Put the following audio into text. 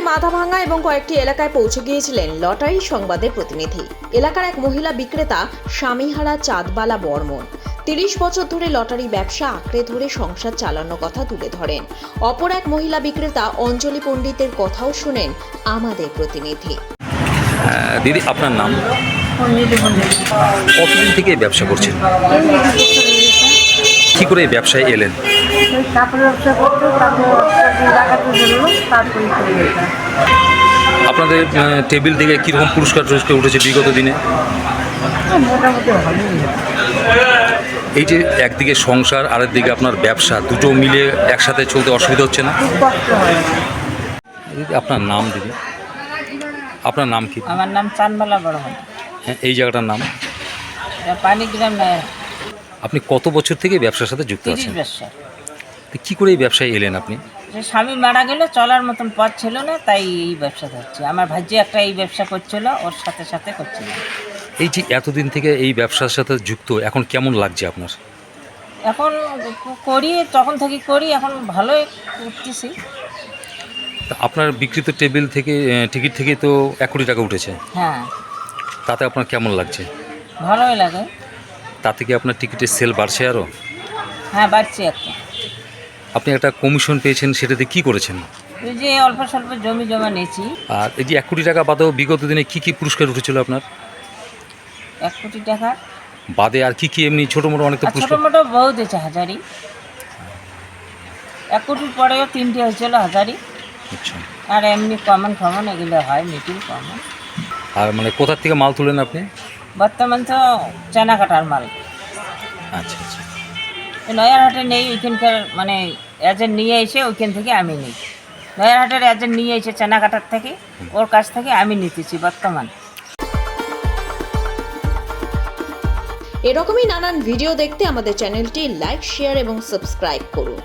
মাথাভাঙ্গা এবং কয়েকটি এলাকায় পৌঁছে গিয়েছিলেন লটারি সংবাদের প্রতিনিধি। এলাকার এক মহিলা বিক্রেতা স্বামীহারা চাঁদবালা বর্মন ৩০ বছর ধরে লটারি ব্যবসা আঁকড়ে ধরে সংসার চালানোর কথা তুলে ধরেন। অপর এক মহিলা বিক্রেতা অঞ্জলি পণ্ডিতের কথাও শোনেন আমাদের প্রতিনিধি। দিদি, আপনার নাম? কতদিন থেকে এই ব্যবসা করছেন? কি করে এই ব্যবসায় এলেন? আপনাদের টেবিল থেকে কীরকম পুরস্কার উঠেছে বিগত দিনে? এই যে একদিকে সংসার আর একদিকে আপনার ব্যবসা, দুটো মিলে একসাথে চলতে অসুবিধা হচ্ছে না? দিদি, আপনার নাম? দিদি, আপনার নাম কি? আমার নাম চাঁদবালা বর্মন। হ্যাঁ, এই জায়গাটার নাম? পানিগ্রাম নয়। আপনি কত বছর থেকে ব্যবসার সাথে যুক্ত আছেন? 30 বছর। কি করে এই ব্যবসায় এলেন আপনি? যে স্বামী মারা গেল, চলার মতন পথ ছিল না, তাই এই ব্যবসা করছি। আমার ভাইজি একটা এই ব্যবসা করছিল, ওর সাথে সাথে করছিল। এই যে এতদিন থেকে এই ব্যবসার সাথে যুক্ত, এখন কেমন লাগছে আপনার? এখন করি, তখন থেকে করি, এখন ভালোই করতেছি। আপনার বিক্রিত টেবিল থেকে টিকিট থেকে তো 1 কোটি টাকা উঠেছে। হ্যাঁ, তাতে আপনার কেমন লাগছে? ভালোই লাগে। তাতে কি আপনার টিকিটের সেল বাড়ছে আরও? হ্যাঁ, বাড়ছে একটা। আপনি একটা কমিশন পেয়েছেন, সেটাতে কি করেছেন? এই যে অল্প স্বল্প জমি জমা নিয়েছি। আর এই যে 1 কোটি টাকা বাদেও বিগত দিনে কি কি পুরস্কার উঠেছিল আপনার? 1 কোটি টাকা বাদে আর কি কি এমনি ছোটো মোটো অনেক তো ছোটো পুরস্কার? মোটো বহু দিয়েছে, হাজারি। 1 কোটির পরেও 3টে হয়েছিল হাজারি। আচ্ছা। আর এমনি কমন এগুলো হয়, মিটিং কমন। আর মানে কোথার থেকে মাল তুলেন আপনি? বর্তমান তো চানা কাটার মাল। আচ্ছা আচ্ছা। নয়ারহাটে নেই, ওইখানকার মানে এজেন্ট নিয়ে এসে ওইখান থেকে আমি নিই। নয়ারহাটের এজেন্ট নিয়ে এসে চানা কাটার থেকে, ওর কাছ থেকে আমি নিতেছি বর্তমান। এরকমই নানান ভিডিও দেখতে আমাদের চ্যানেলটি লাইক, শেয়ার এবং সাবস্ক্রাইব করুন।